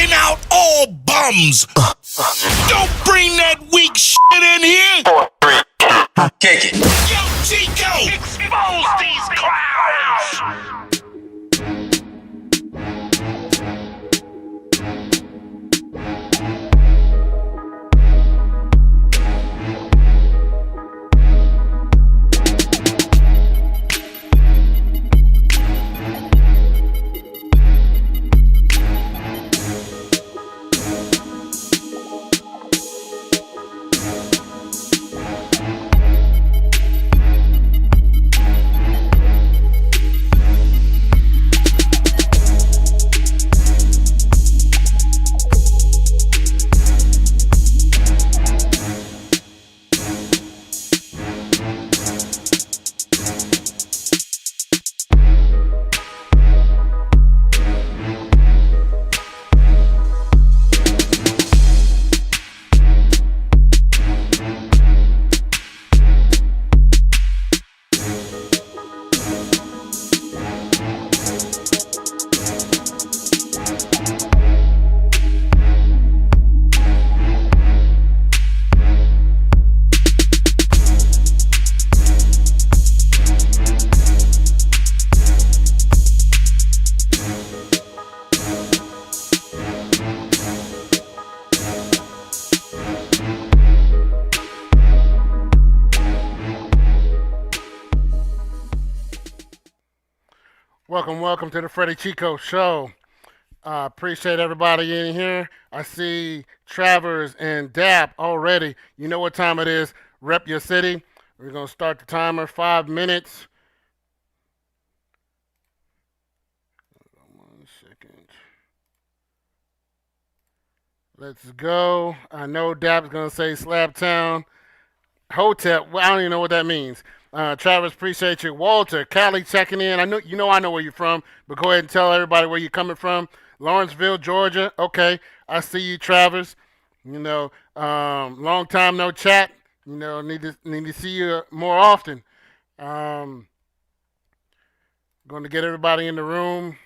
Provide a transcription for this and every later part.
Calling out all bums. Don't bring that weak shit in here. 4, 3, 2, kick it. Yo, Chico, expose these clowns. Welcome to the Freddy Chico show. Appreciate everybody in here. I see Travers and Dap already. You know what time it is. Rep your city. We're going to start the timer. 5 minutes. 1 second. Let's go. I know Dap's going to say Slabtown Hotel. Well, I don't even know what that means. Travis, appreciate you. Walter, Cali checking in. I know where you're from, but go ahead and tell everybody where you're coming from. Lawrenceville, Georgia. Okay, I see you, Travis. Long time no chat. Need to see you more often. Going to get everybody in the room.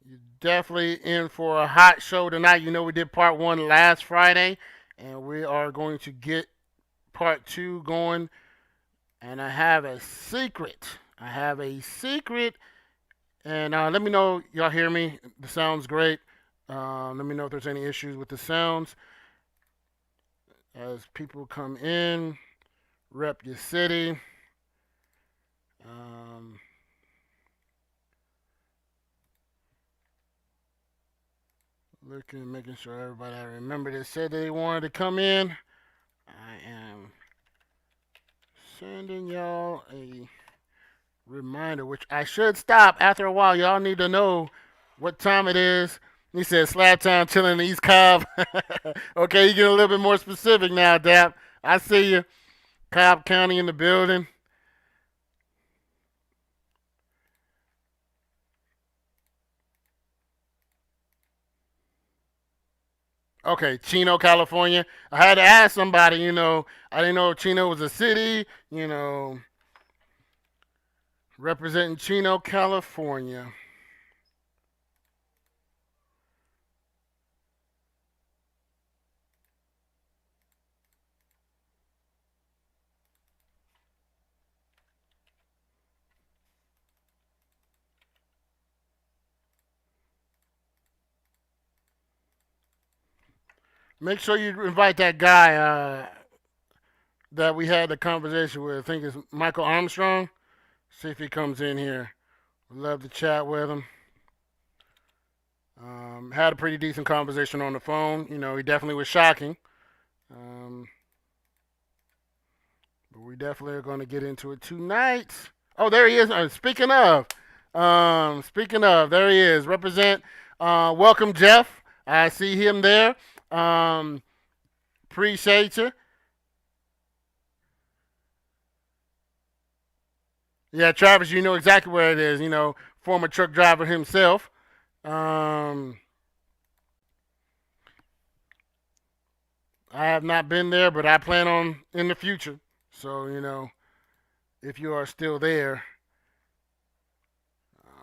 You're definitely in for a hot show tonight. We did part 1 last Friday, and we are going to get part 2 going. And I have a secret. And let me know y'all hear me. The sound's great. Let me know if there's any issues with the sounds. As people come in, rep your city. Making sure everybody I remember that said they wanted to come in. I am sending y'all a reminder, which I should stop after a while. Y'all need to know what time it is. He said Slabtown chilling in the East Cobb. Okay, you get a little bit more specific now, Dap. I see you. Cobb County in the building. Okay, Chino, California. I had to ask somebody, I didn't know if Chino was a city, representing Chino, California. Make sure you invite that guy that we had the conversation with. I think it's Michael Armstrong. See if he comes in here. We'd love to chat with him. Had a pretty decent conversation on the phone. He definitely was shocking. But we definitely are going to get into it tonight. Oh, there he is. Speaking of, there he is. Represent. Welcome, Jeff. I see him there. Appreciate you. Yeah, Travis, you know exactly where it is. Former truck driver himself. I have not been there, but I plan on in the future. So, if you are still there.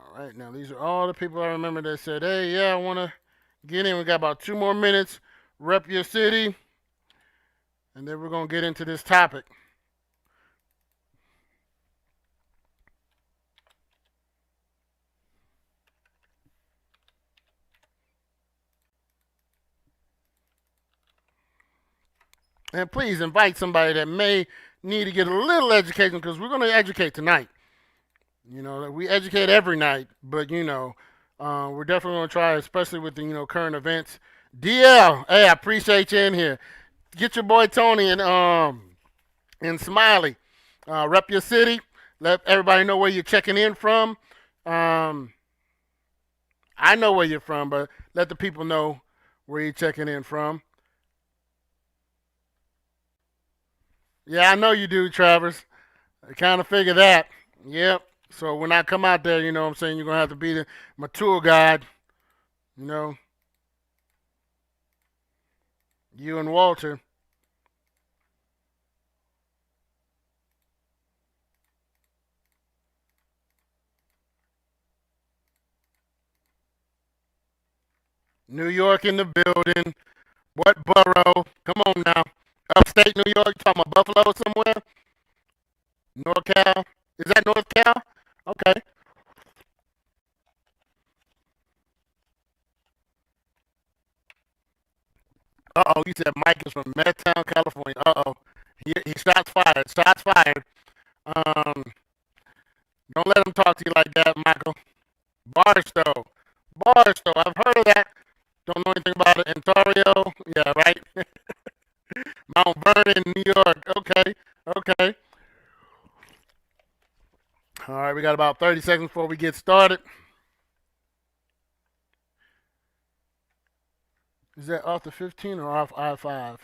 All right, now these are all the people I remember that said, "Hey, yeah, I want to get in." We got about 2 more minutes. Rep your city, and then we're gonna get into this topic. And please invite somebody that may need to get a little education because we're gonna educate tonight. You know, we educate every night, but we're definitely gonna try, especially with the current events. DL, hey, I appreciate you in here. Get your boy Tony and Smiley. Rep your city. Let everybody know where you're checking in from. Um, I know where you're from, but let the people know where you're checking in from. Yeah, I know you do, Travers. I kind of figure that. Yep. So when I come out there, you know what I'm saying, you're going to have to be my tour guide. You know, you and Walter. New York in the building. What borough? Come on now. Upstate New York. You talking about Buffalo somewhere? NorCal? Is that North Cal? Okay. Uh-oh, you said Mike is from Medtown, California. Uh-oh. He shots fired. Shots fired. Um, don't let him talk to you like that, Michael. Barstow. Barstow. I've heard of that. Don't know anything about it. Ontario. Yeah, right. Mount Vernon, New York. Okay. Okay. All right, we got about 30 seconds before we get started. Is that off the 15 or off I-5?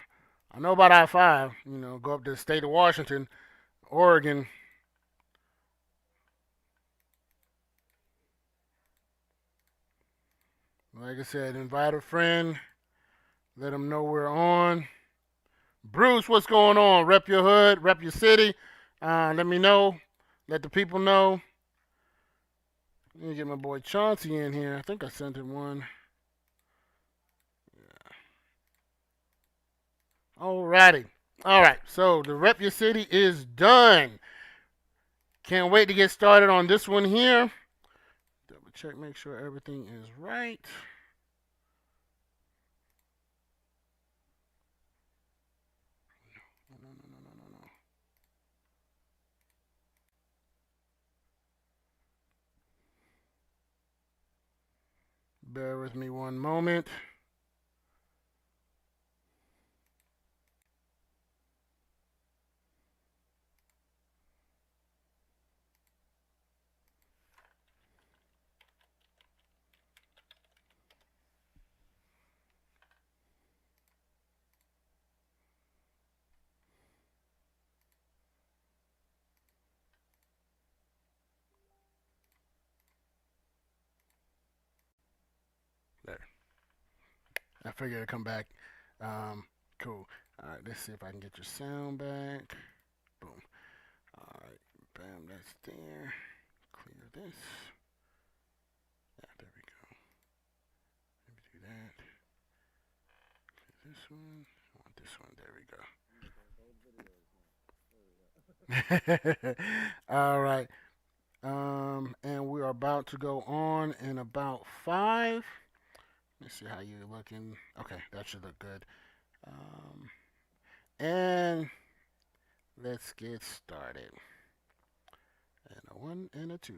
I know about I-5. Go up to the state of Washington, Oregon. Like I said, invite a friend. Let them know we're on. Bruce, what's going on? Rep your hood, rep your city. Let me know. Let the people know. Let me get my boy Chauncey in here. I think I sent him one. Alrighty. Alright, so the Rep Your City is done. Can't wait to get started on this one here. Double check, make sure everything is right. No. Bear with me one moment. There. I figured it'd come back. Cool. Alright, let's see if I can get your sound back. Boom. Alright, bam, that's there. Clear this. Yeah, there we go. Let me do that. Clear this one. I want this one. There we go. Alright. And we are about to go on in about 5. Let's see how you're looking. Okay, that should look good. And let's get started. And a 1 and a 2.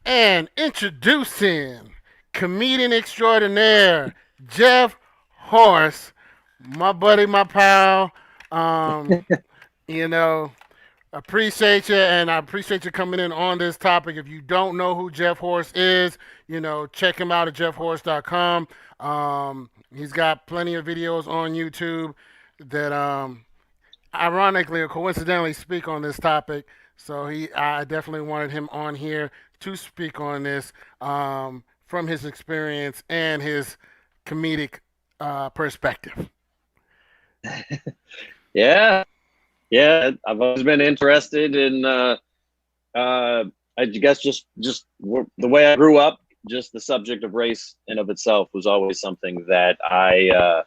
And introducing comedian extraordinaire Jeff Horst, my buddy, my pal. Um, you know, appreciate you, and I appreciate you coming in on this topic. If you don't know who Jeff Horst is, check him out at jeffhorst.com. He's got plenty of videos on YouTube that, ironically or coincidentally, speak on this topic. So I definitely wanted him on here to speak on this from his experience and his comedic perspective. Yeah, yeah. I've always been interested in I guess just the way I grew up, just the subject of race in of itself was always something that I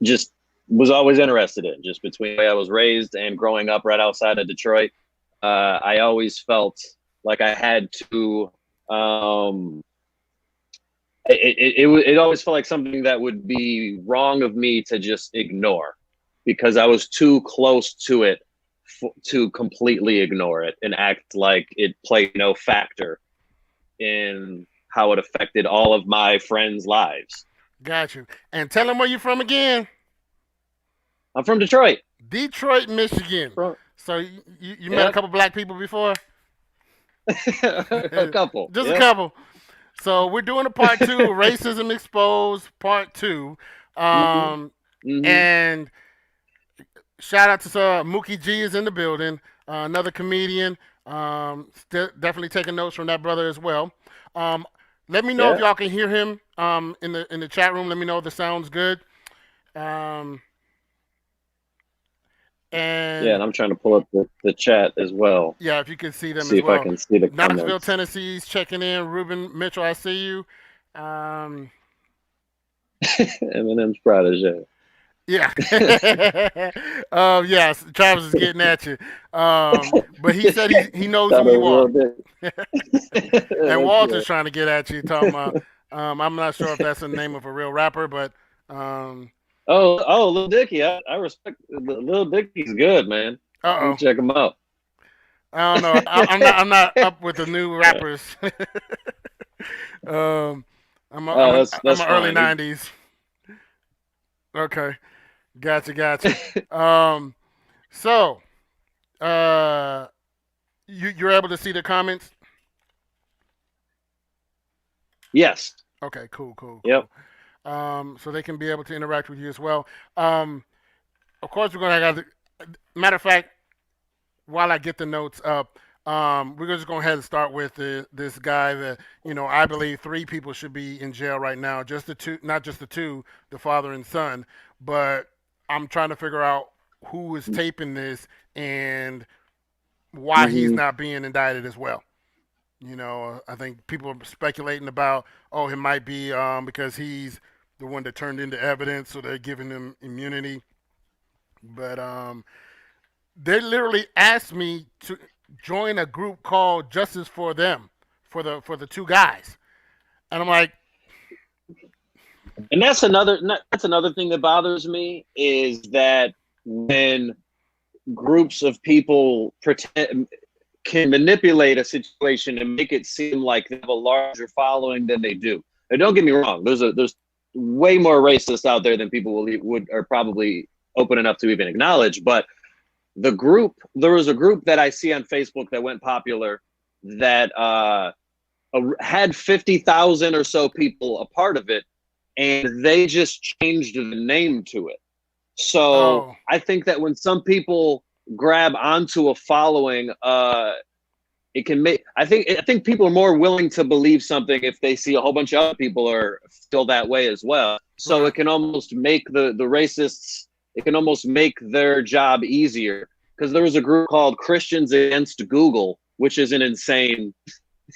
just was always interested in. Just between the way I was raised and growing up right outside of Detroit, I always felt like I had to. It always felt like something that would be wrong of me to just ignore, because I was too close to it to completely ignore it and act like it played no factor in how it affected all of my friends' lives. Got you. And tell them where you're from again. I'm from Detroit. Detroit, Michigan. So you met a couple black people before? A couple. Just a couple. So we're doing a part 2, Racism Exposed, part 2. And shout out to Mookie G is in the building, another comedian. Definitely taking notes from that brother as well. Let me know if y'all can hear him in the chat room. Let me know if the sound's good. And I'm trying to pull up the chat as well. Yeah, if you can see them see as well. If I can see the Knoxville, comments. Tennessee's checking in. Ruben Mitchell, I see you. Eminem's protege. Yeah. Yes, Travis is getting at you. But he said he knows who you are. And Walter's trying to get at you, talking about, I'm not sure if that's the name of a real rapper, but Lil Dicky. I respect Lil Dicky's good, man. Check him out. I don't know. I'm not up with the new rappers. I'm early 90s. Okay. Gotcha. So, you're able to see the comments? Yes. Okay, cool. Yep. So they can be able to interact with you as well. Of course, we're going to have matter of fact, while I get the notes up, we're just going to head and start with this guy that, I believe 3 people should be in jail right now. Just the 2, not just the 2, the father and son. But I'm trying to figure out who is taping this and why he's not being indicted as well. I think people are speculating about, it might be because he's the one that turned into evidence, so they're giving him immunity. But they literally asked me to join a group called Justice for Them, for the 2 guys, and I'm like, and that's another thing that bothers me, is that when groups of people can manipulate a situation and make it seem like they have a larger following than they do. And don't get me wrong, there's way more racists out there than people are probably open enough to even acknowledge. But there was a group that I see on Facebook that went popular that had 50,000 or so people a part of it, and they just changed the name to it. So I think that when some people grab onto a following, it can make. I think people are more willing to believe something if they see a whole bunch of other people are still that way as well. So it can almost make the racists. It can almost make their job easier, because there was a group called Christians Against Google, which is an insane.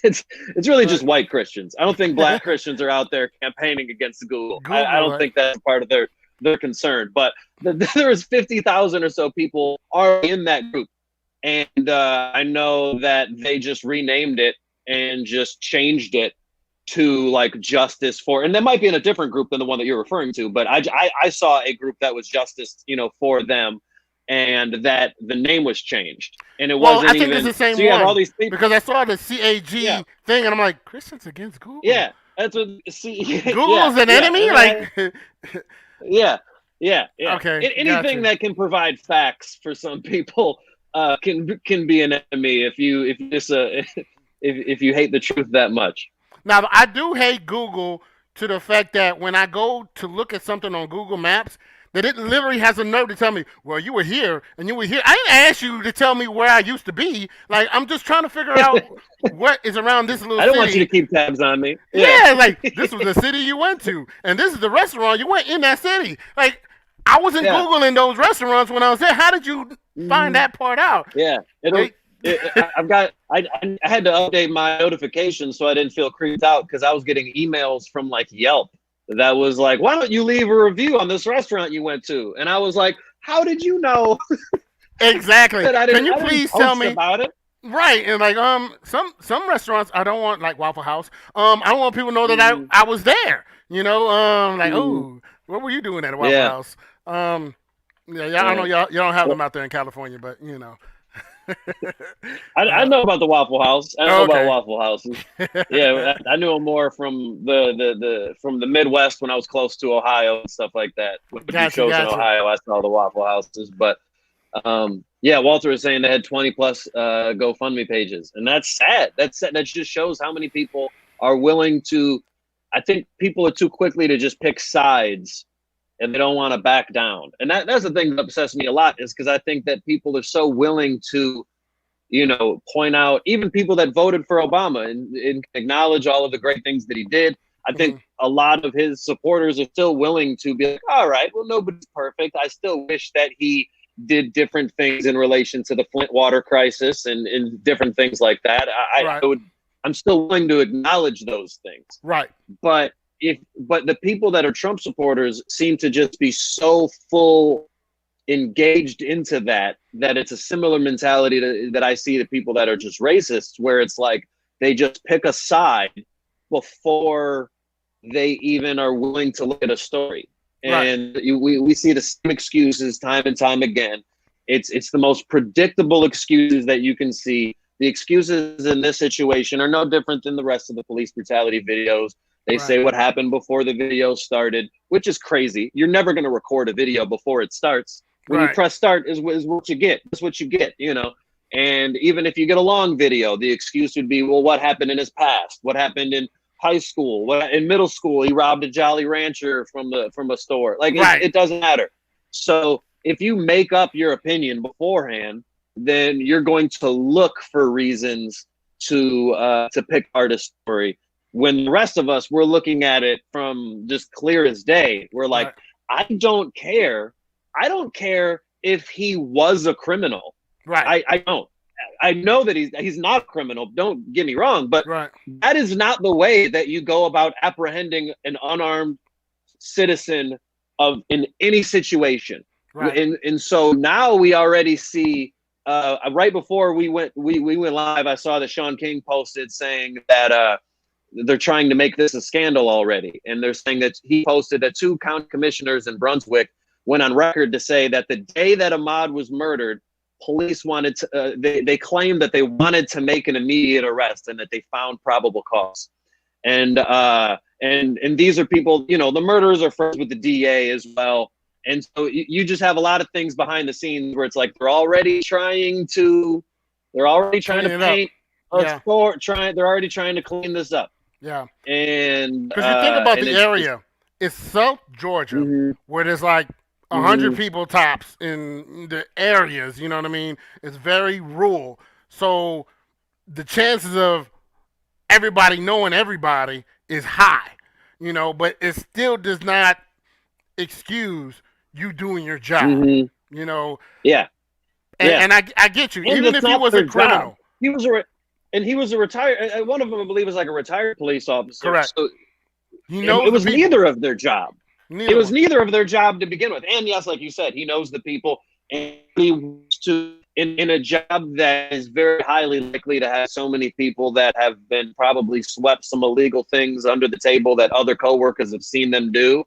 It's really just white Christians. I don't think black Christians are out there campaigning against Google. I don't think that's part of their concern. But there was 50,000 or so people are in that group. And I know that they just renamed it and just changed it to like Justice for, and that might be in a different group than the one that you're referring to, but I saw a group that was Justice, for them, and that the name was changed, and it wasn't. I think it's the same so you one, have all these people, because I saw the CAG thing, and I'm like, Christians Against Google. Yeah, that's what. Google's an enemy, like. Yeah. Okay. Anything that can provide facts for some people can be an enemy if you hate the truth that much. Now, I do hate Google to the fact that when I go to look at something on Google Maps, that it literally has a nerve to tell me, well, you were here and you were here. I didn't ask you to tell me where I used to be. Like, I'm just trying to figure out what is around this little city. I don't want you to keep tabs on me. Yeah, like, this was the city you went to, and this is the restaurant you went in that city. Like, I wasn't Googling those restaurants when I was there. How did you find that part out? Yeah, I had to update my notifications so I didn't feel creeped out because I was getting emails from like Yelp that was like, why don't you leave a review on this restaurant you went to? And I was like, how did you know Exactly. that Can you I didn't please tell post me? about it? Right, and like some restaurants I don't want, like Waffle House. I don't want people to know that Mm, I was there. Like, mm, oh, what were you doing at a Waffle yeah, House? Yeah, yeah, I know yeah. y'all don't have Well, them out there in California, but you know. I uh, know about the Waffle House. I know about okay. Waffle Houses. Yeah, I knew them more from from the Midwest when I was close to Ohio and stuff like that. With a few Gotcha, shows in gotcha. Ohio, I saw the Waffle Houses. But yeah, Walter was saying they had 20 plus GoFundMe pages, and that's sad. That's sad. That just shows how many people are willing to. I think people are too quickly to just pick sides, and they don't want to back down. And that's the thing that obsesses me a lot is because I think that people are so willing to, point out even people that voted for Obama and acknowledge all of the great things that he did. I think Mhm. a lot of his supporters are still willing to be like, all right, well, nobody's perfect. I still wish that he did different things in relation to the Flint water crisis and different things like that. Right, I'm still willing to acknowledge those things. right, But but the people that are Trump supporters seem to just be so full engaged into that it's a similar mentality that I see to people that are just racists, where it's like they just pick a side before they even are willing to look at a story. right. And we see the same excuses time and time again. It's the most predictable excuses that you can see. The excuses in this situation are no different than the rest of the police brutality videos. They Right. say what happened before the video started, which is crazy. You're never going to record a video before it starts. When you Right. press start is what you get. That's what you get, And even if you get a long video, the excuse would be, well, what happened in his past? What happened in high school? What in middle school? He robbed a Jolly Rancher from a store. Like Right. it doesn't matter. So if you make up your opinion beforehand, then you're going to look for reasons to pick apart a story. When the rest of us, we're looking at it from just clear as day. We're like, Right. I don't care. I don't care if he was a criminal. Right. I don't. I know that he's not a criminal. Don't get me wrong, but Right. that is not the way that you go about apprehending an unarmed citizen in any situation. Right. And so now we already see. Right before we went live, I saw that Sean King posted saying that they're trying to make this a scandal already, and they're saying that he posted that 2 county commissioners in Brunswick went on record to say that the day that Ahmaud was murdered, police wanted to. They claimed that they wanted to make an immediate arrest and that they found probable cause. And these are people. The murderers are friends with the DA as well. And so you just have a lot of things behind the scenes where it's like they're already trying to Clean it up. paint a Yeah. store. They're already trying to clean this up. Yeah. And Because you think about and the area, it's South Georgia, Mhm, where there's like 100 mhm, people tops in the areas. You know what I mean? It's very rural, so the chances of everybody knowing everybody is high. But it still does not excuse you doing your job. mhm. You know, Yeah, and, yeah. and I get you. And Even it's if he not was a their job. criminal, He was a retired. One of them, I believe, was like a retired police officer. correct? So He it knows the was people. neither of their job. It Neither was one. neither of their job to begin with. And yes, like you said, he knows the people, and he wants to in a job that is very highly likely to have so many people that have been probably swept some illegal things under the table that other coworkers have seen them do.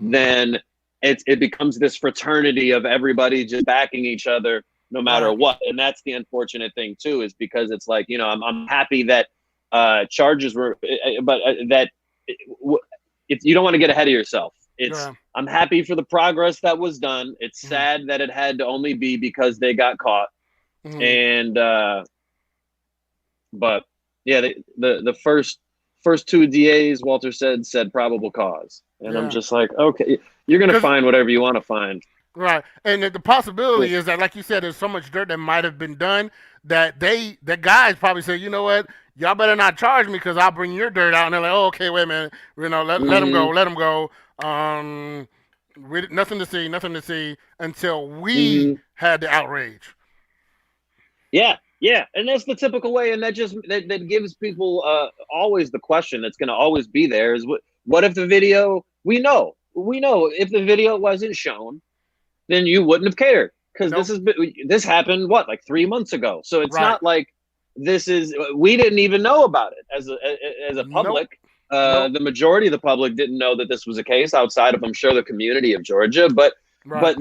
Mhm. Then it becomes this fraternity of everybody just backing each other no matter Right. what. And that's the unfortunate thing too, is because it's like, I'm happy that charges were, but that if you don't want to get ahead of yourself. Yeah. I'm happy for the progress that was done. It's Mhm. sad that it had to only be because they got caught. Mhm. And but yeah, the first 2 DAs, Walter said probable cause. And I'm Yeah. just like, okay, you're gonna 'Cause find whatever you want to find. right, and the possibility is that, like you said, there's so much dirt that might have been done that the guys probably say, you know what, y'all better not charge me because I'll bring your dirt out, and they're like, oh, okay, wait a minute, let him Mm-hmm. go, let him go. Nothing to see until we Mm-hmm. had the outrage. Yeah, Yeah, and that's the typical way, and that gives people always the question that's going to always be there is what if the video we know if the video wasn't shown, then you wouldn't have cared because Nope. this happened what like 3 months ago, so it's Right. not like we didn't even know about it as a Nope. public. Nope. The majority of the public didn't know that this was a case outside of I'm sure the community of Georgia, but Right.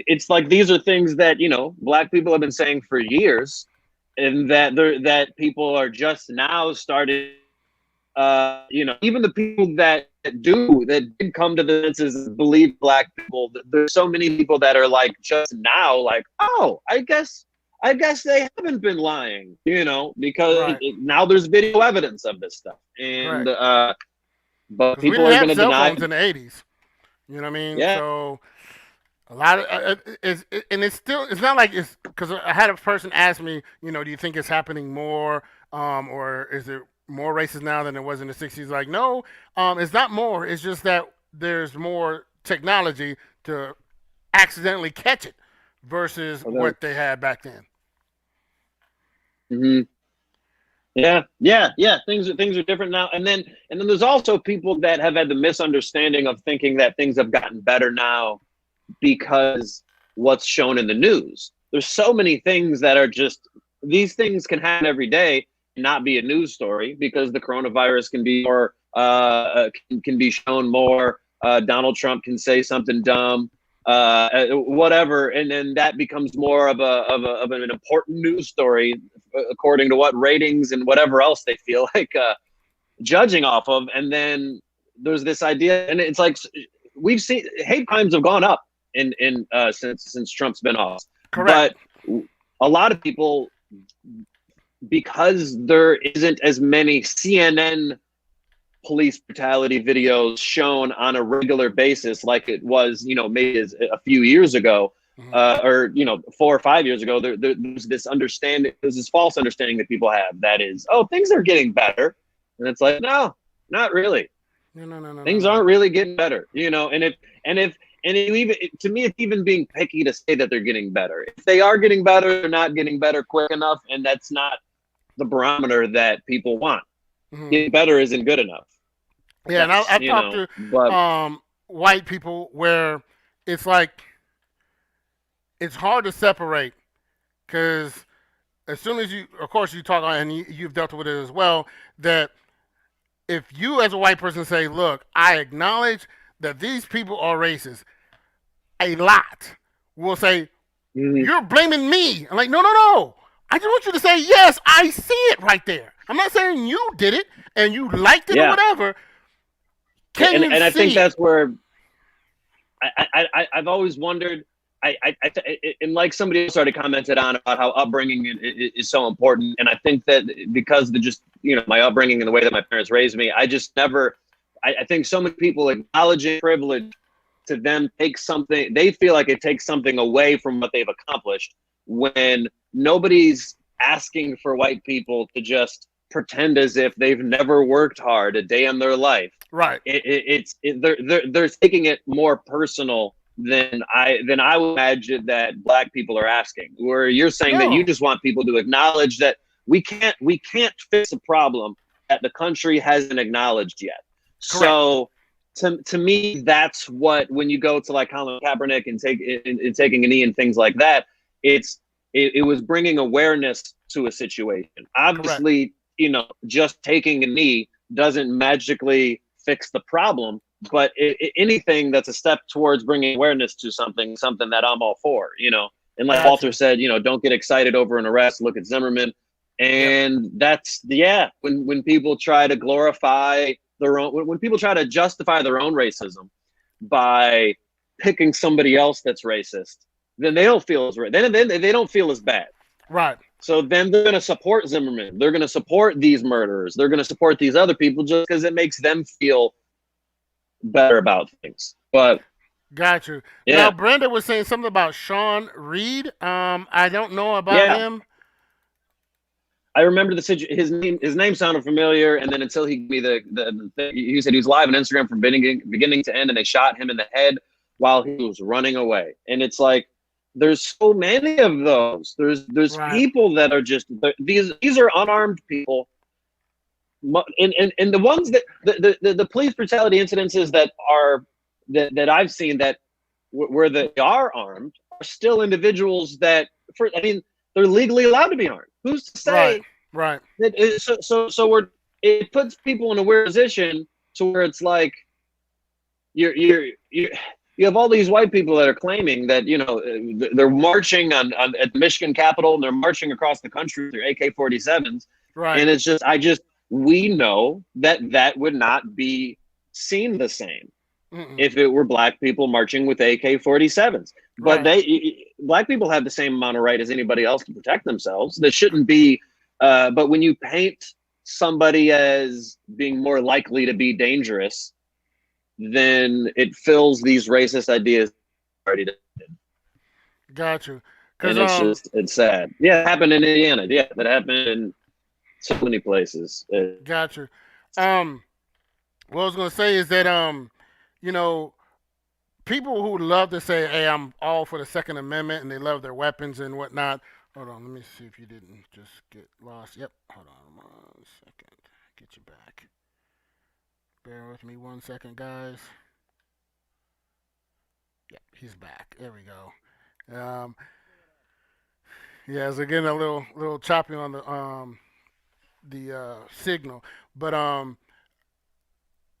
it's like these are things that black people have been saying for years, and that people are just now starting. Even the people that did come to the senses and believe black people. There's so many people that are like just now, like, oh, I guess they haven't been lying, because Right. now there's video evidence of this stuff, and Correct. but Because we people didn't are going have to cell deny. phones in the '80s. You know what I mean? Yeah. So a lot of and it's not like it's because I had a person ask me, do you think it's happening more, or is it more racist now than it was in the '60s? Like, no, it's not more. It's just that there's more technology to accidentally catch it versus Okay. what they had back then. Mhm. Yeah. Things are different now. And then there's also people that have had the misunderstanding of thinking that things have gotten better now because what's shown in the news. There's so many things that are just these things can happen every day and not be a news story because the coronavirus can be more can be shown more. Donald Trump can say something dumb, whatever, and then that becomes more of an important news story according to what ratings and whatever else they feel like judging off of. And then there's this idea, and it's like we've seen hate crimes have gone up in since Trump's been off, Correct. but a lot of people, because there isn't as many CNN police brutality videos shown on a regular basis like it was, maybe as a few years ago, Mhm. or 4 or 5 years ago. There's this understanding, there's this false understanding that people have that is, oh, things are getting better, and it's like, no, not really. No, no, no, no, no, Things no. aren't really getting better, and you even to me, it's even being picky to say that they're getting better. If they are getting better, they're not getting better quick enough, and that's not the barometer that people want. Mhm. Getting better isn't good enough. Yeah, and That's I talked to but white people where it's like it's hard to separate because as soon as you, of course, you talk and you've dealt with it as well. That if you, as a white person, say, "Look, I acknowledge that these people are racist," a lot will say, mm, "You're blaming me." I'm like, "No, no, no. I just want you to say yes. I see it right there. I'm not saying you did it and you liked it or yeah, whatever. Can and you and I think see it?" that's where I've always wondered. And like somebody else already commented on about how upbringing is so important, and I think that because the just my upbringing and the way that my parents raised me, I just never. I think so many people acknowledging privilege to them takes something. They feel like it takes something away from what they've accomplished when nobody's asking for white people to just pretend as if they've never worked hard a day in their life. Right. They're taking it more personal than I would imagine that black people are asking. Where you're saying that you No. just want people to acknowledge that we can't fix a problem that the country hasn't acknowledged yet. Correct. So to me, that's what when you go to like Colin Kaepernick and taking a knee and things like that, it was bringing awareness to a situation. Correct. Obviously, just taking a knee doesn't magically fix the problem, but anything that's a step towards bringing awareness to something that I'm all for. And like Walter Gotcha. said, don't get excited over an arrest. Look at Zimmerman, Yep. and that's when people try to glorify their own, when people try to justify their own racism by picking somebody else that's racist, then they don't feel as then they don't feel as bad. Right. So then they're going to support Zimmerman. They're going to support these murderers. They're going to support these other people just because it makes them feel better about things. But Got you. Now, yeah, Brenda was saying something about Sean Reed. I don't know about yeah, him. I remember his name sounded familiar, and then until he gave me he said he was live on Instagram from beginning to end, and they shot him in the head while he was running away. And it's like, there's so many of those. There's Right. people that are just these are unarmed people, and the ones that the police brutality incidences that I've seen that where they are armed are still individuals that they're legally allowed to be armed. Who's to say Right. that? It puts people in a weird position to where it's like you have all these white people that are claiming that they're marching at the Michigan Capitol and they're marching across the country with their AK-47s, Right. and we know that would not be seen the same if it were black people marching with AK-47s. But black people have the same amount of right as anybody else to protect themselves. That shouldn't be. But when you paint somebody as being more likely to be dangerous, then it fills these racist ideas already did. Got you. And it's sad. Yeah, it happened in Indiana. Yeah, that happened in so many places. Got you. What I was gonna say is that people who love to say, "Hey, I'm all for the Second Amendment," and they love their weapons and whatnot. Hold on, let me see if you didn't just get lost. Yep. Hold on 1 second. Get you back. Bear with me 1 second, guys. Yep, he's back. There we go. Yeah, so getting a little choppy on the signal, but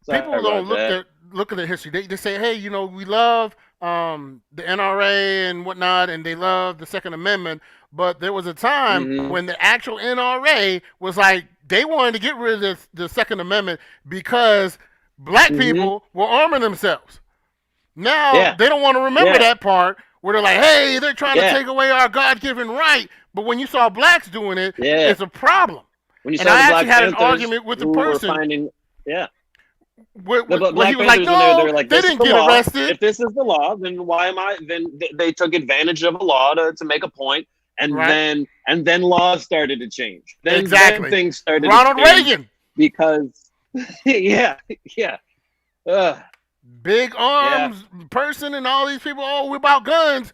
Sorry people don't about that. look at the history. They say, hey, we love the NRA and whatnot, and they love the Second Amendment. But there was a time when the actual NRA was like they wanted to get rid of the Second Amendment because black people were arming themselves. Now they don't want to remember that part where they're like, hey, they're trying to take away our God-given right. But when you saw blacks doing it, it's a problem. When you and saw I the actually Black had an Panthers argument with the who were person. finding, Where the he Black was like, Panthers, no, they're like, they this is didn't the get law. arrested. If this is the law, then why am I? Then they took advantage of a law to make a point, and then laws started to change. Then things started Ronald to change Reagan. because Big arms person and all these people, we're about guns,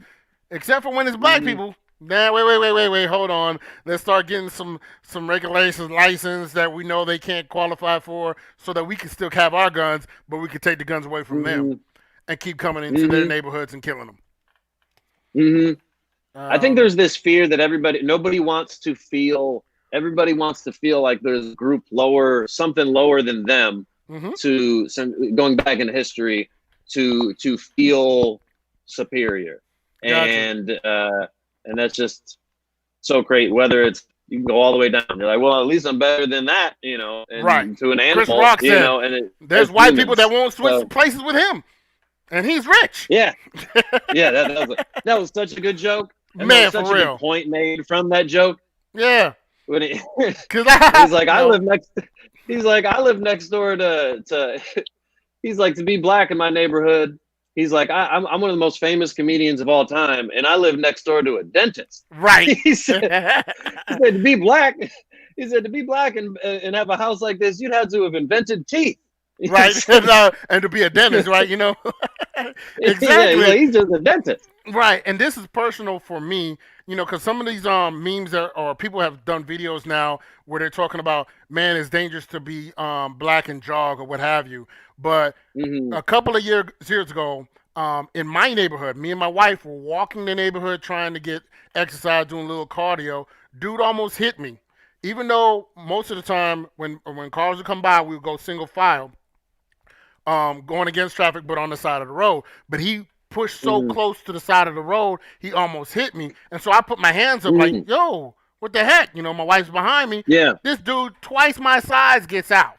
except for when it's black people. Nah, wait, hold on. Let's start getting some regulations, license that we know they can't qualify for, so that we can still have our guns, but we can take the guns away from them and keep coming into their neighborhoods and killing them. I think there's this fear that everybody wants to feel like there's a group something lower than them, to going back in history to feel superior. Gotcha. And that's just so great. Whether it's, you can go all the way down. You're like, well, at least I'm better than that, and to an animal, Chris Rock said, and there's white people that won't switch places with him, and he's rich. Yeah, that was such a good joke. And man, such for real. A good point made from that joke. Yeah, when he's like, I live next door to he's like, to be black in my neighborhood. He's like, I'm one of the most famous comedians of all time, and I live next door to a dentist. Right. He said to be black. He said to be black and have a house like this, you'd have to have invented teeth. Right. And to be a dentist, right? Exactly. Yeah, he's just a dentist. Right. And this is personal for me, because some of these memes or people have done videos now where they're talking about, man, it's dangerous to be black and jog or what have you. But a couple of years ago, in my neighborhood, me and my wife were walking the neighborhood trying to get exercise, doing a little cardio. Dude almost hit me. Even though most of the time when cars would come by, we would go single file, going against traffic, but on the side of the road. But he pushed so close to the side of the road, he almost hit me. And so I put my hands up like, yo, what the heck? My wife's behind me. Yeah. This dude, twice my size, gets out.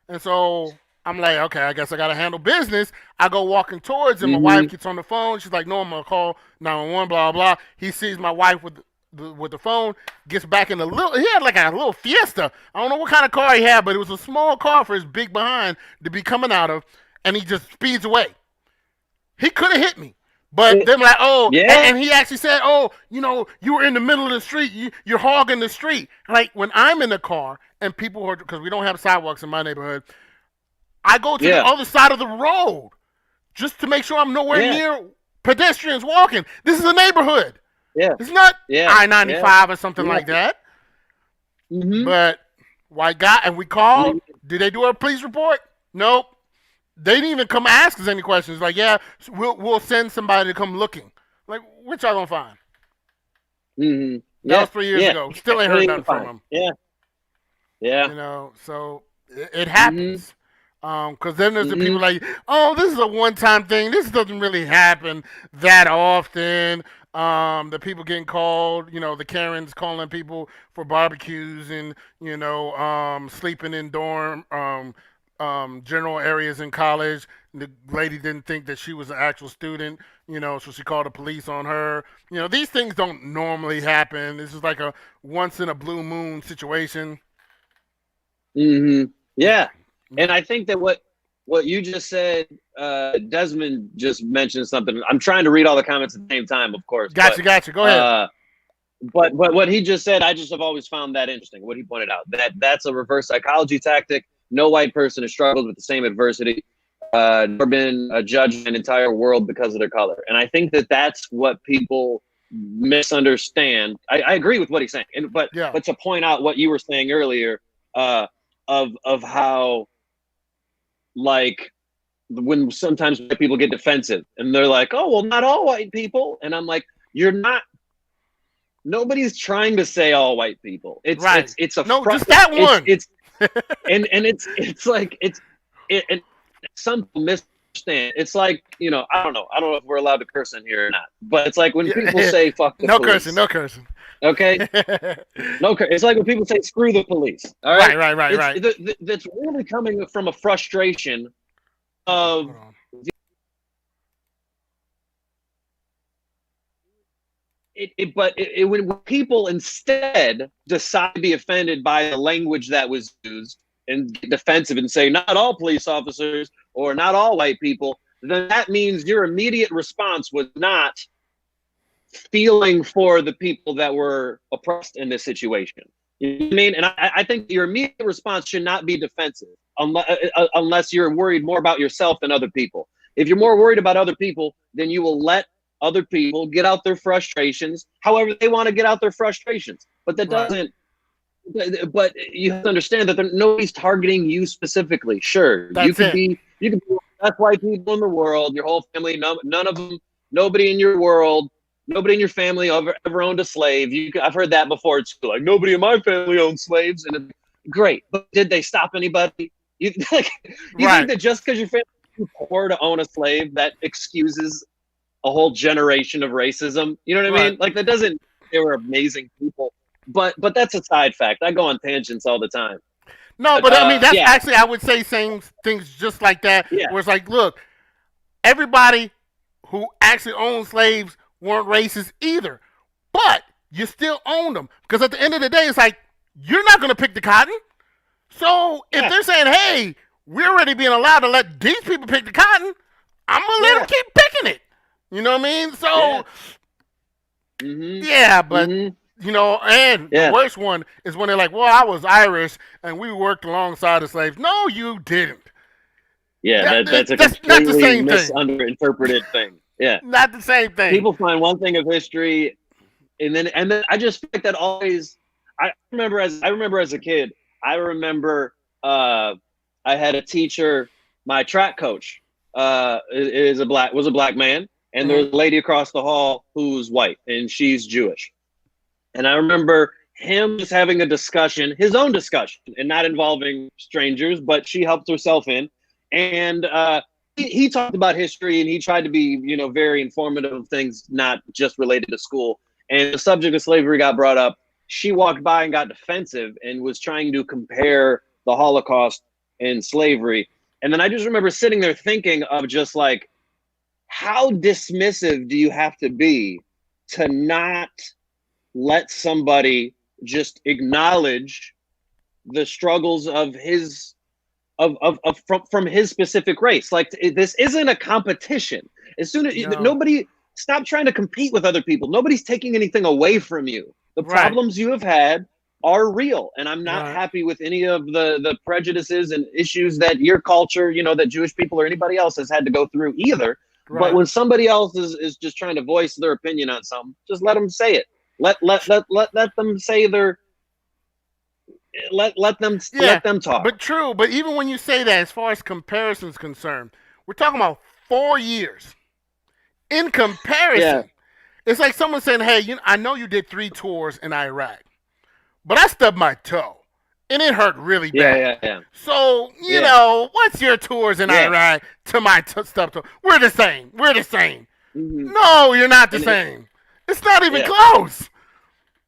And so I'm like, okay, I guess I got to handle business. I go walking towards him. My wife gets on the phone. She's like, no, I'm going to call 911, blah, blah. He sees my wife with the phone, gets back in he had like a little Fiesta. I don't know what kind of car he had, but it was a small car for his big behind to be coming out of, and he just speeds away. He could have hit me, but they're like, oh, and he actually said, oh, you were in the middle of the street. You're hogging the street. Like, when I'm in the car and people are, because we don't have sidewalks in my neighborhood, I go to the other side of the road just to make sure I'm nowhere near pedestrians walking. This is a neighborhood. Yeah. It's not Yeah. I-95 or something Yeah. like that. Mm-hmm. But white guy, and we called. Did they do a police report? Nope. They didn't even come ask us any questions. Like, yeah, we'll send somebody to come looking. Like, what y'all gonna find? Mm-hmm. That was 3 years ago. Still ain't heard nothing from them. Yeah. Yeah. You know, so it happens. Because then there's the people like, oh, this is a one-time thing. This doesn't really happen that often. The people getting called, you know, the Karens calling people for barbecues and, you know, sleeping in dorm, general areas in college. The lady didn't think that she was an actual student, you know, so she called the police on her. You know, these things don't normally happen. This is like a once in a blue moon situation. Mm-hmm. Yeah. And I think that what you just said, Desmond just mentioned something. I'm trying to read all the comments at the same time, of course. Gotcha. Go ahead. But what he just said, I just have always found that interesting. What he pointed out, that's a reverse psychology tactic. No white person has struggled with the same adversity, nor been judged in an entire world because of their color. And I think that that's what people misunderstand. I agree with what he's saying, but to point out what you were saying earlier, of how, like, when sometimes white people get defensive and they're like, oh, well, not all white people. And I'm like, nobody's trying to say all white people. It's right. It's a just that one. It's and it's like some people misunderstand. It's like, you know, I don't know if we're allowed to curse in here or not, but it's like when people say fuck the police. No cursing. Okay. It's like when people say screw the police. All right. Right. That's really coming from a frustration of when people instead decide to be offended by the language that was used and get defensive and say not all police officers or not all white people, then that means your immediate response was not feeling for the people that were oppressed in this situation. You know what I mean? And I think your immediate response should not be defensive unless you're worried more about yourself than other people. If you're more worried about other people, then you will let other people get out their frustrations however they want to get out their frustrations. But that doesn't, but you have to understand that nobody's targeting you specifically. Sure, you could be the best white people in the world, your whole family, none of them, nobody in your world, nobody in your family ever owned a slave. I've heard that before. It's like, nobody in my family owned slaves. And great, but did they stop anybody? You think that just because your family is too poor to own a slave, that excuses a whole generation of racism? You know what I mean? Like, that doesn't. They were amazing people, but that's a side fact. I go on tangents all the time. No, but I mean, that's actually, I would say, saying things just like that. Yeah. Where it's like, look, everybody who actually owned slaves weren't racist either, but you still own them, because at the end of the day, it's like, you're not going to pick the cotton. So if they're saying, hey, we're already being allowed to let these people pick the cotton, I'm going to let them keep picking it. You know what I mean? So, but, you know, and the worst one is when they're like, well, I was Irish and we worked alongside the slaves. No, you didn't. Yeah, that's completely misunderstood thing. Yeah. Not the same thing. People find one thing of history, and then I just feel like that always. I remember as a kid. I remember I had a teacher. My track coach was a black man, and there was a lady across the hall who's white, and she's Jewish. And I remember him just having a discussion, his own discussion, and not involving strangers, but she helped herself in, and he talked about history, and he tried to be, you know, very informative of things not just related to school. And the subject of slavery got brought up. She walked by and got defensive and was trying to compare the Holocaust and slavery. And then I just remember sitting there thinking of just like, how dismissive do you have to be to not let somebody just acknowledge the struggles of his from his specific race? Like, this isn't a competition. As soon as nobody, stop trying to compete with other people. Nobody's taking anything away from you. The problems you have had are real, and I'm not happy with any of the prejudices and issues that your culture, you know, that Jewish people or anybody else has had to go through either. Right. But when somebody else is just trying to voice their opinion on something, just let them say it. Let them say their let them talk. But true. But even when you say that, as far as comparison is concerned, we're talking about 4 years. In comparison, Yeah. it's like someone saying, "Hey, I know you did 3 tours in Iraq, but I stubbed my toe, and it hurt really bad. Yeah. So, what's your tours in Iraq to my stubbed toe? We're the same. Mm-hmm. No, you're not the same. It's not even close.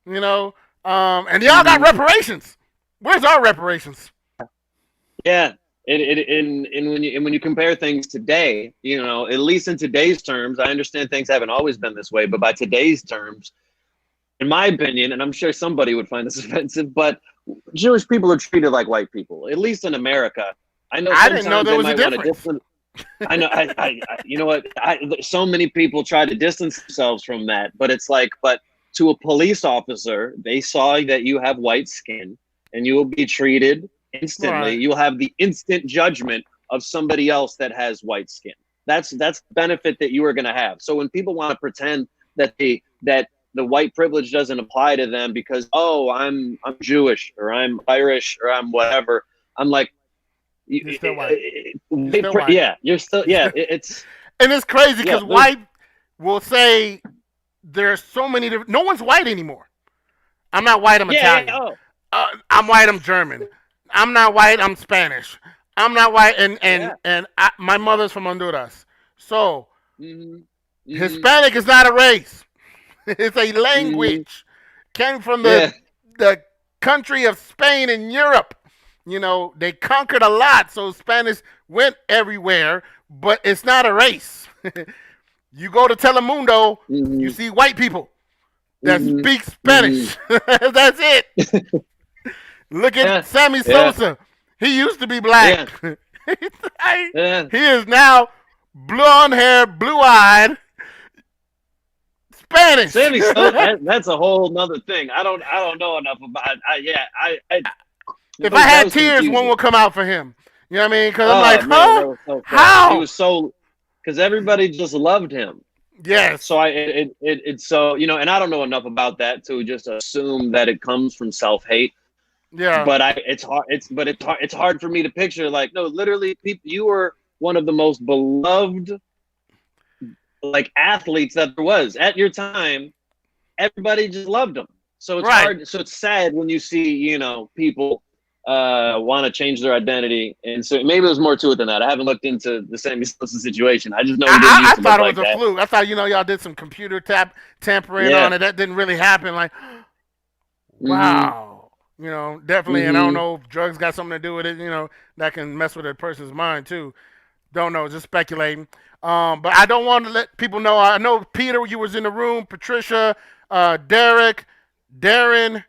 And y'all got reparations. Where's our reparations? Yeah. And when you compare things today, at least in today's terms, I understand things haven't always been this way, but by today's terms, in my opinion, and I'm sure somebody would find this offensive, but Jewish people are treated like white people, at least in America. I know. I didn't know there was a difference. I know. You know what? So many people try to distance themselves from that, but it's like, but to a police officer, they saw that you have white skin, and you will be treated instantly. Right. You'll have the instant judgment of somebody else that has white skin. That's the benefit that you are going to have. So when people want to pretend that the white privilege doesn't apply to them because, oh, I'm Jewish or I'm Irish or I'm whatever, I'm like, you're still white. Yeah, you're still. Yeah, it's and it's crazy because white will say there's so many different. No one's white anymore. I'm not white. I'm Italian. I'm white. I'm German. I'm not white. I'm Spanish. I'm not white. And my mother's from Honduras. So Hispanic is not a race. It's a language. Came from the country of Spain and Europe. They conquered a lot, so Spanish went everywhere, but it's not a race. You go to Telemundo, you see white people that speak Spanish. That's it. Look at Sammy Sosa. He used to be black. Yeah. He is now blonde hair, blue-eyed, Spanish. Sammy Sosa, that's a whole nother thing. I don't know enough about it. If I had tears, confusing. One would come out for him. You know what I mean? Because I'm like, huh? So how? He was so, because everybody just loved him. Yes. So it's so, and I don't know enough about that to just assume that it comes from self-hate. Yeah. But it's hard for me to picture, like, no, literally, you were one of the most beloved, like, athletes that there was at your time. Everybody just loved him. So it's hard. So it's sad when you see, people want to change their identity, and so maybe there's more to it than that. I haven't looked into the Sammy Sosa situation. I just know I thought it was a fluke. I thought y'all did some computer tampering on it. That didn't really happen. Like, wow, definitely. And I don't know if drugs got something to do with it. That can mess with a person's mind too. Don't know, just speculating. But I don't want to let people know. I know Peter, you was in the room. Patricia, Derek, Darren.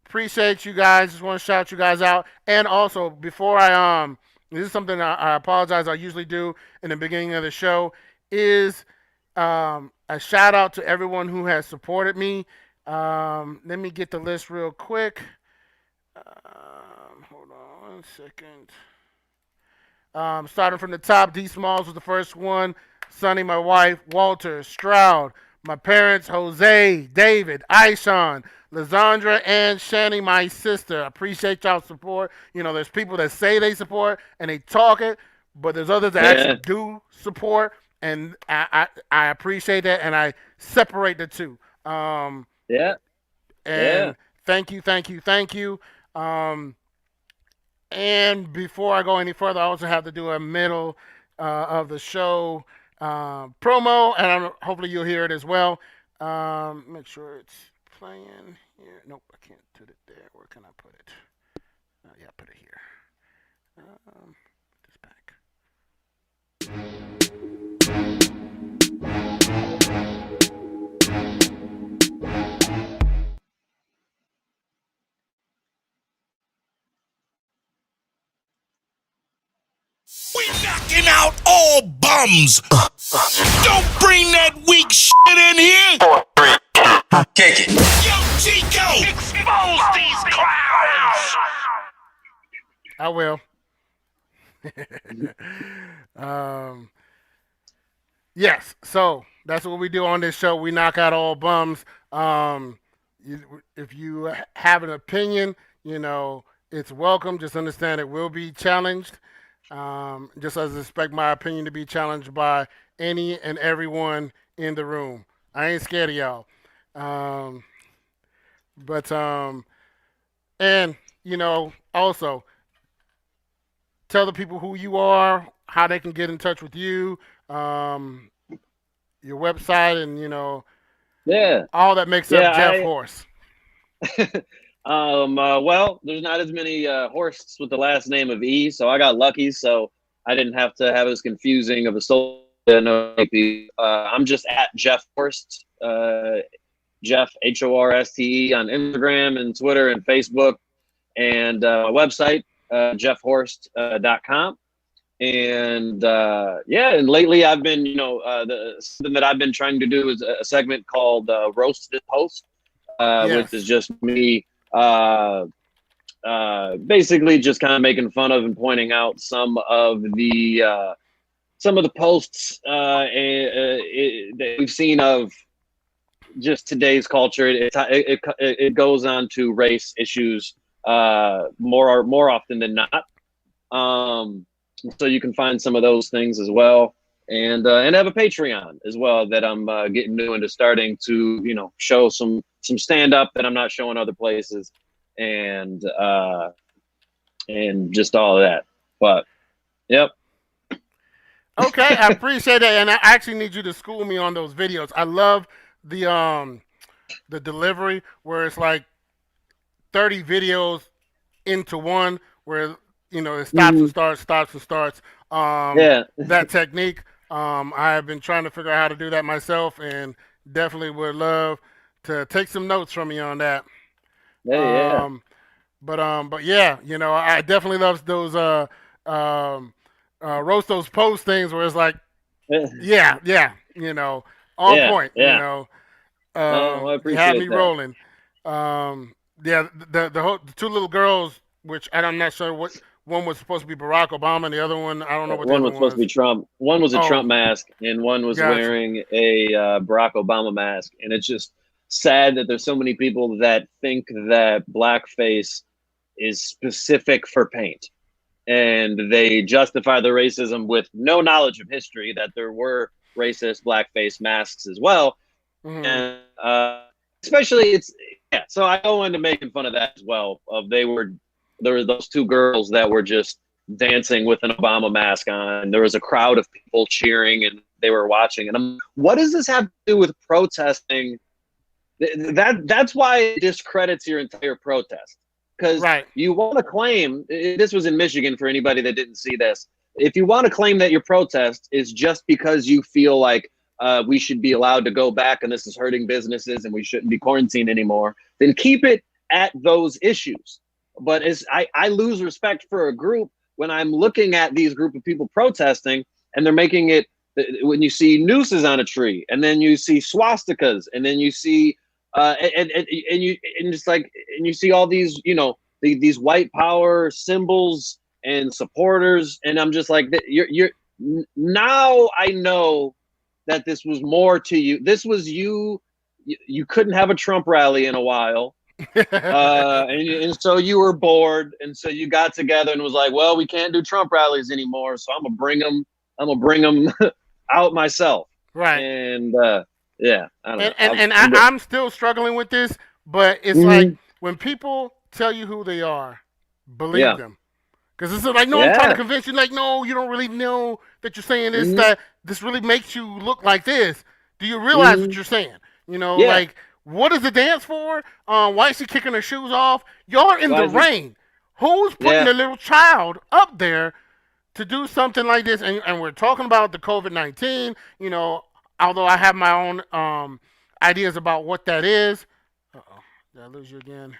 Appreciate you guys. Just want to shout you guys out. And also, before this is something I apologize. I usually do in the beginning of the show is a shout out to everyone who has supported me. Let me get the list real quick. Hold on 1 second. Starting from the top, D Smalls was the first one. Sonny, my wife, Walter, Stroud, my parents, Jose, David, Aishan, Lizandra, and Shani, my sister. I appreciate y'all's support. There's people that say they support and they talk it, but there's others that actually do support, and I appreciate that, and I separate the two. Thank you. And before I go any further, I also have to do a middle of the show promo, and hopefully you'll hear it as well. Make sure it's playing here. Nope, I can't put it there. Where can I put it? Put it here. Put this back. We knocking out all bums. Don't bring that weak shit in here. 4, 3, 2, kick it. Yo, Chico, expose these clowns. I will. Yes, so that's what we do on this show. We knock out all bums. If you have an opinion, you know it's welcome. Just understand it will be challenged. Just as I expect my opinion to be challenged by any and everyone in the room. I ain't scared of y'all. Um, but and also tell the people who you are, how they can get in touch with you, um, your website, and Yeah, all that makes up yeah. Jeff Horse. Well, there's not as many horses with the last name of E, so I got lucky. So I didn't have to have as confusing of a social. I'm just at Jeff Horst, Jeff Horste on Instagram and Twitter and Facebook, and website jeffhorst.com. And yeah, and lately I've been, something that I've been trying to do is a segment called Roast This Host, which is Yes. just me basically just kind of making fun of and pointing out some of the posts that we've seen of just today's culture. It goes on to race issues more often than not. So you can find some of those things as well, and have a Patreon as well that I'm getting new into starting to show some stand up that I'm not showing other places, and just all of that. But yep. Okay, I appreciate that, and I actually need you to school me on those videos. I love the delivery where it's like 30 videos into one, where it Mhm. stops and starts. Yeah. That technique. I have been trying to figure out how to do that myself, and definitely would love to take some notes from you on that. Yeah. Um, but yeah, I definitely love those um, roast those post things where it's like, Yeah. yeah, yeah, on Yeah. point. Yeah. No, I You had appreciate me that. rolling. Yeah, the two little girls, which I'm not sure what one was supposed to be Barack Obama, and the other one I don't know what the One other was one supposed to was. be Trump. One was a Oh, Trump mask, and one was gotcha. wearing a Barack Obama mask. And it's just sad that there's so many people that think that blackface is specific for paint, and they justify the racism with no knowledge of history that there were racist blackface masks as well. Hmm. And especially it's yeah. So I go into making fun of that as well. Of there were those two girls that were just dancing with an Obama mask on. There was a crowd of people cheering and they were watching. And what does this have to do with protesting? That's why it discredits your entire protest. Because Right. you want to claim this was in Michigan for anybody that didn't see this. If you want to claim that your protest is just because you feel like we should be allowed to go back and this is hurting businesses and we shouldn't be quarantined anymore, then keep it at those issues. But I lose respect for a group when I'm looking at these group of people protesting and they're making it when you see nooses on a tree and then you see swastikas and then you see and you and just like and you see all these these white power symbols and supporters, and I'm just like you're now I know that this was more to you. This was you couldn't have a Trump rally in a while. And so you were bored, and so you got together and was like, well, we can't do Trump rallies anymore, so I'm gonna bring them out myself. Right. And yeah, I don't And know. and, and I, I'm still struggling with this, but it's like Mhm. when people tell you who they are, believe Yeah, them. Because it's like, no, I'm trying to yeah. convince you. Like, no, you don't really know that you're saying this. Mhm. That this really makes you look like this. Do you realize what Mhm. you're saying? Yeah. Like, what is the dance for? Why is she kicking her shoes off? Y'all are in Why the is it? rain. Who's putting Yeah. a little child up there to do something like this? And we're talking about the COVID-19. Although I have my own ideas about what that is. Uh-oh. Did I lose you again?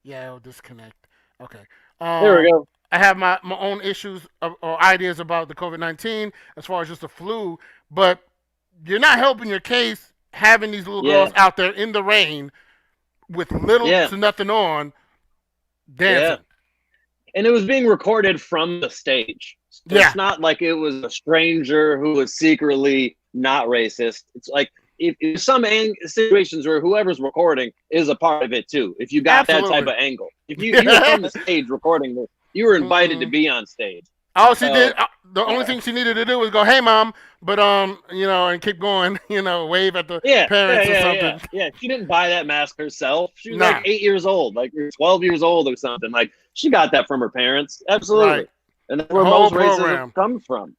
Yeah, it'll disconnect. Okay. There we Um, go. I have my own issues or ideas about the COVID-19 as far as just the flu, but you're not helping your case having these little girls Yeah. out there in the rain with little Yeah. to nothing on Yeah. dancing. And it was being recorded from the stage. So it's not like it was a stranger who was secretly not racist. It's like if some situations where whoever's recording is a part of it too. If you got that type of angle, if you were on the stage recording this, you were invited to be on stage. All she did, the only thing she needed to do was go, "Hey, mom," but and keep going, wave at the parents or something. Yeah, she didn't buy that mask herself. She was like 8 years old, like 12 years old or something. Like she got that from her parents, absolutely. Right. And that's where most racism comes from.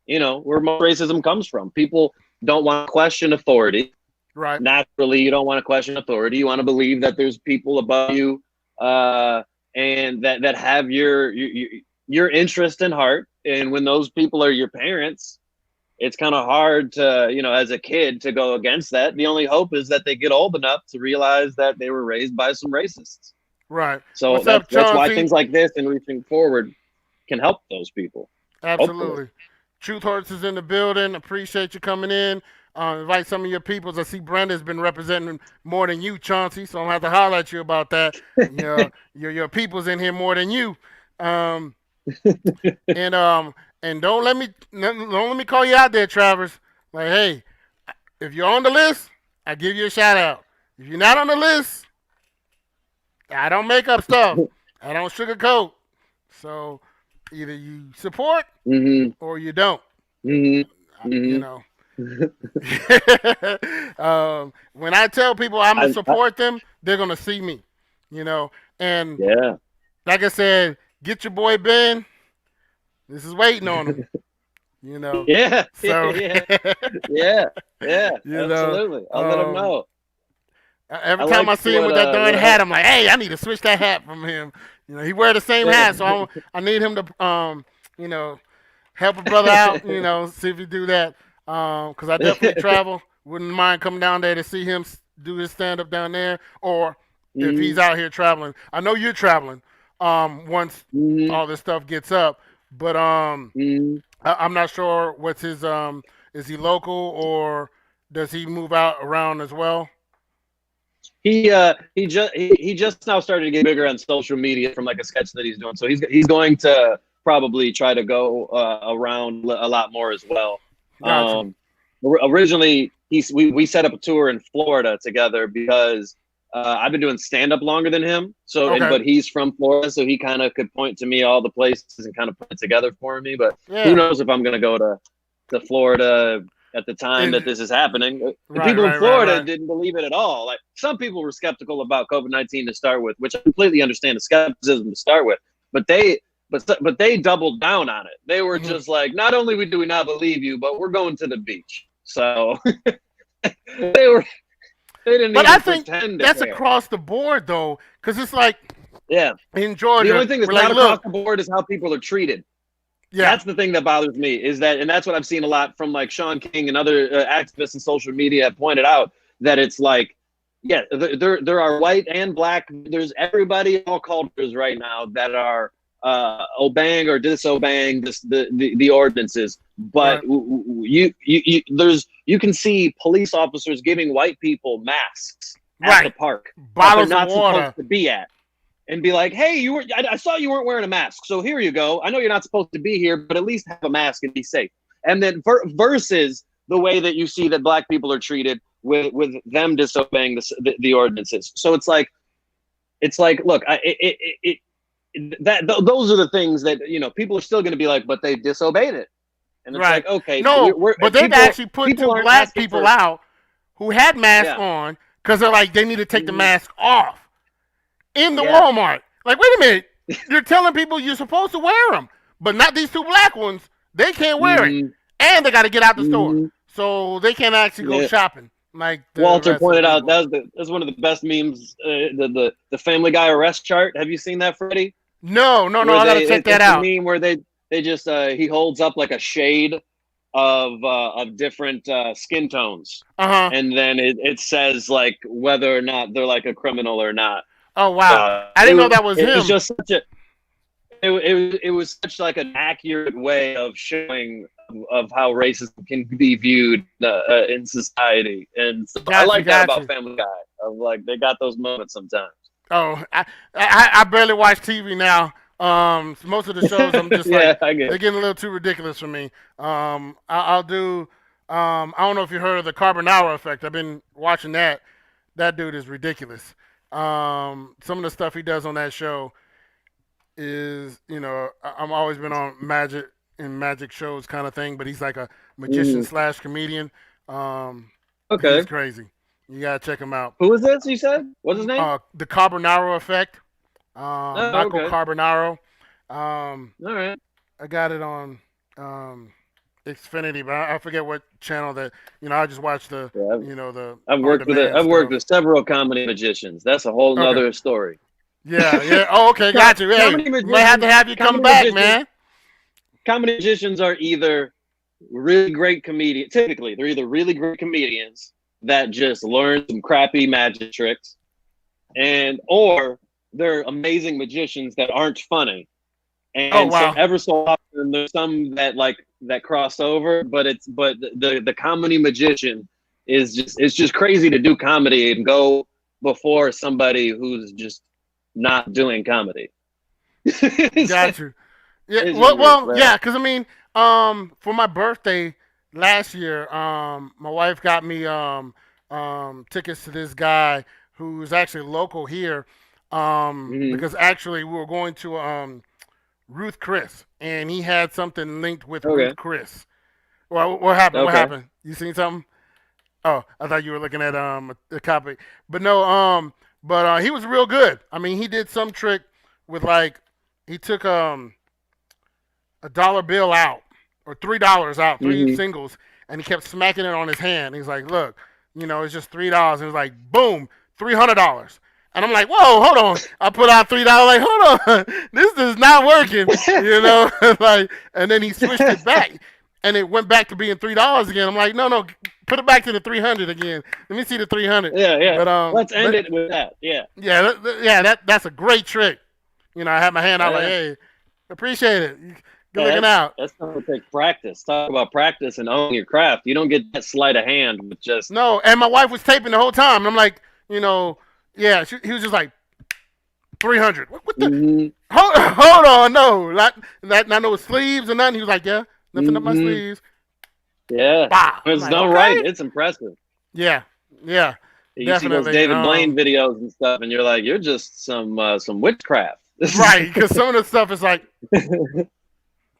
Where most racism comes from. People don't want to question authority. Right. Naturally, you don't want to question authority. You want to believe that there's people above you, and that have your interest and heart. And when those people are your parents, it's kind of hard to, as a kid, to go against that. The only hope is that they get old enough to realize that they were raised by some racists. Right. So that's why things like this and reaching forward can help those people. Absolutely. Hopefully. Truth Hurts is in the building. Appreciate you coming in. Invite some of your peoples. I see Brenda's been representing more than you, Chauncey, so I'm going to have to holler at you about that. Your people's in here more than you. And don't let me call you out there, Travers. Like, hey, if you're on the list, I give you a shout out. If you're not on the list, I don't make up stuff. I don't sugarcoat. So either you support or you don't. When I tell people I'm gonna support them, they're gonna see me. And like I said, get your boy Ben. This is waiting on him. Yeah. So, yeah. Absolutely. I'll let him know. Every time I see him with that darn hat, I'm like, hey, I need to switch that hat from him. He wear the same hat, so I need him to, help a brother out. See if he do that. Because I definitely travel. Wouldn't mind coming down there to see him do his stand up down there, or if he's out here traveling. I know you're traveling. Once all this stuff gets up, but I'm not sure what's his. Is he local or does he move out around as well? He just now started to get bigger on social media from like a sketch that he's doing. So he's going to probably try to go around a lot more as well. Gotcha. Originally, we set up a tour in Florida together because I've been doing stand up longer than him. So, but he's from Florida, so he kind of could point to me all the places and kind of put it together for me. But who knows if I'm going to go to Florida at the time that this is happening. People in Florida didn't believe it at all. Like some people were skeptical about COVID-19 to start with, which I completely understand the skepticism to start with. But they doubled down on it. They were just like, not only do we not believe you, but we're going to the beach. So they didn't. But I think that's across the board, though, because it's like, in Georgia, the only thing that's not across the board is how people are treated. Yeah, that's the thing that bothers me is that, and that's what I've seen a lot from like Sean King and other activists in social media have pointed out that it's like, there are white and black. There's everybody, all cultures right now that are obeying or disobeying the ordinances. But you can see police officers giving white people masks at the park bottles that they're not of water supposed to be at. And be like, hey, I saw you weren't wearing a mask, so here you go. I know you're not supposed to be here, but at least have a mask and be safe. And then versus the way that you see that black people are treated with them disobeying the ordinances. So it's like, look, those are the things that people are still going to be like, but they disobeyed it. And it's like, okay, but they've actually put two black people out who had masks on because they're like they need to take the mask off. In the Walmart. Like, wait a minute. You're telling people you're supposed to wear them, but not these two black ones. They can't wear it. And they got to get out the store. So they can't actually go shopping. Like Walter pointed out, that's one of the best memes, the Family Guy arrest chart. Have you seen that, Freddy? No. I got to check that out. It's a meme where they just, he holds up like a shade of different skin tones. And then it says like whether or not they're like a criminal or not. Oh wow! I didn't know that was him. It was just such a. It was such like an accurate way of showing of how racism can be viewed in society, and so I like that about Family Guy. Of like they got those moments sometimes. Oh, I barely watch TV now. Most of the shows I'm just Yeah, like I get they're it. getting a little too ridiculous for me. I'll do. I don't know if you heard of the Carbonara Effect. I've been watching that. That dude is ridiculous. Some of the stuff he does on that show is, I'm always been on magic shows kind of thing, but he's like a magician Mhm. slash comedian. Um, he's Okay. crazy. You gotta check him out. Who is this? You said? What's his name? The Carbonaro Effect. Oh, Michael okay. Carbonaro. Um, All right. I got it on Xfinity, but I forget what channel that. I just watched the Yeah, the I've on worked with demand I've worked stuff. with several comedy magicians. That's a whole Okay. nother story. Yeah, yeah. Oh, okay, got you. Hey, Comedy might have to magicians, have you come comedy back, magicians, man. comedy magicians are either really great comedians. Typically, they're either really great comedians that just learn some crappy magic tricks, and or they're amazing magicians that aren't funny. Oh And so wow. ever so often there's some that cross over, but the comedy magician is just it's just crazy to do comedy and go before somebody who's just not doing comedy. it's, Got you. Yeah. it's just weird, Well, man. yeah. Cause I mean, for my birthday last year, my wife got me tickets to this guy who's actually local here. Hmm. Because actually we were going to Ruth Chris, and he had something linked with Ruth Okay. Chris. Well, what happened? What Okay. happened? You seen something? Oh, I thought you were looking at a copy, but no. But he was real good. I mean, he did some trick with like he took a dollar bill out or $3 out, three Hmm. singles, and he kept smacking it on his hand. He's like, "Look, it's just $3." And it was like, boom, $300. And I'm like, "Whoa, hold on!" I put out $3. Like, hold on, this is not working, like. And then he switched it back, and it went back to being $3 again. I'm like, "No, put it back to the 300 again. Let me see the 300." Yeah, yeah. But Let's end it with that. Yeah. yeah, yeah, that's a great trick. I had my hand out like, Yeah. "Hey, appreciate it. Good Yeah, looking out." that's gonna take practice. Talk about practice and owning your craft. You don't get that sleight of hand with just. No, and my wife was taping the whole time. And I'm like, yeah, he was just like 300. What the? Hmm. Hold on, no, not no sleeves or nothing. He was like, yeah, nothing up my Hmm. sleeves. Yeah, Bah. I'm it's like, done right. okay. It's impressive. Yeah, yeah, You see those definitely. David Blaine videos and stuff, and you're like, you're just some witchcraft. Right, because some of the stuff is like,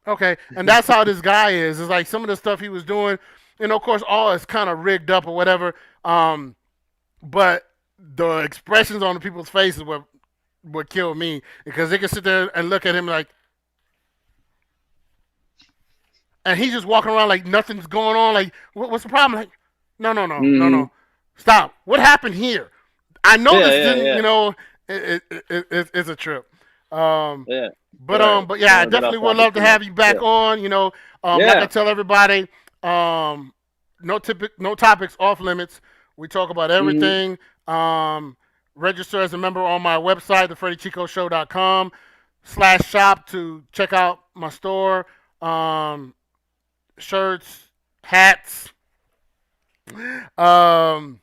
okay, and that's how this guy is. It's like some of the stuff he was doing, of course, all is kind of rigged up or whatever. But the expressions on the people's faces would kill me because they could sit there and look at him like, and he's just walking around like nothing's going on. Like, what's the problem? Like, no, no, no, no, Hmm. no. Stop. What happened here? I know Yeah, this yeah, didn't. yeah, It's a trip. Um, yeah. but Right. yeah, I Don't get off definitely would topic love to too have much. you back Yeah, on. Like I yeah. tell everybody, no topics off limits. We talk about Hmm. everything. Register as a member on my website, thefreddychicoshow.com/shop to check out my store. Shirts, hats, um,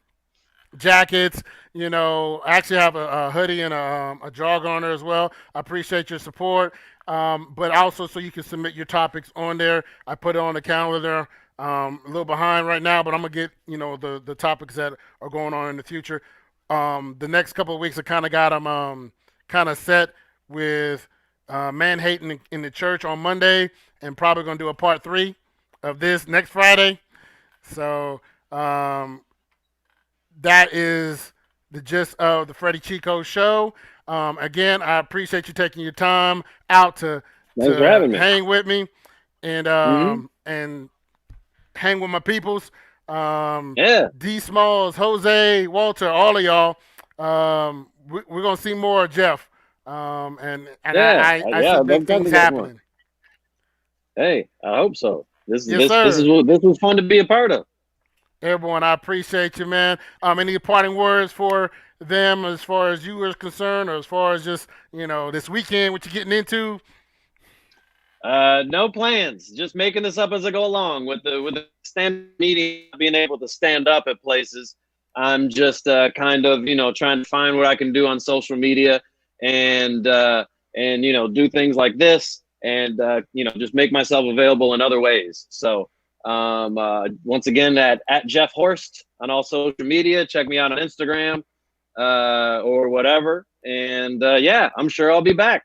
jackets. I actually have a hoodie and a jog on there as well. I appreciate your support. But also so you can submit your topics on there. I put it on the calendar. A little behind right now, but I'm gonna get the topics that are going on in the future. The next couple of weeks, I kind of got them kind of set with man hating in the church on Monday, and probably gonna do a part 3 of this next Friday. So that is the gist of the Freddy Chico show. Again, I appreciate you taking your time out to Thanks for having me. hang with me and Hmm. hang with my peoples. Yeah, D Smalls, Jose, Walter, all of y'all. We're gonna see more of Jeff. And yeah, I yeah. see I'd love big to talk to things you guys more. happening. Hey, I hope so. This is Yes, this this is sir. what this was fun to be a part of. Everyone, I appreciate you, man. Any parting words for them as far as you are concerned, or as far as just this weekend, what you're getting into? No plans. Just making this up as I go along with the stand meeting, being able to stand up at places. I'm just kind of trying to find what I can do on social media and and do things like this, and just make myself available in other ways. So once again, at Jeff Horst on all social media. Check me out on Instagram or whatever. And yeah, I'm sure I'll be back.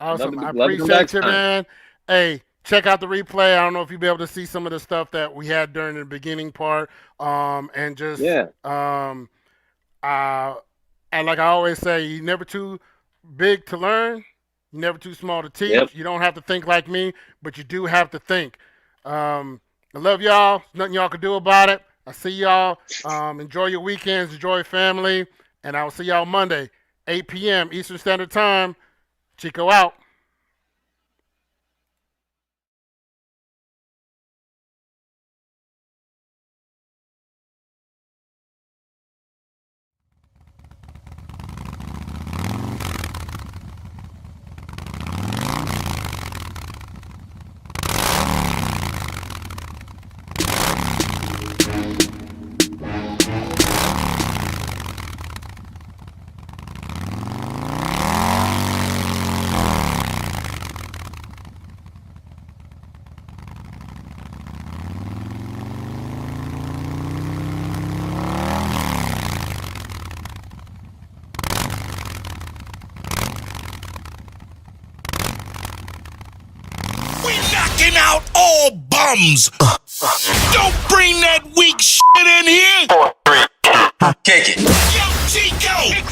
Awesome. I Love to come appreciate back you, sometime. man. Hey, check out the replay. I don't know if you'll be able to see some of the stuff that we had during the beginning part. And just Yeah. and like I always say, you're never too big to learn. You're never too small to teach. Yep. You don't have to think like me, but you do have to think. I love y'all. There's nothing y'all can do about it. I see y'all. Enjoy your weekends. Enjoy your family. And I will see y'all Monday, 8 p.m. Eastern Standard Time. Chico out. We knocking out all bums. Don't bring that weak shit in here. Kick it. Yo, Chico.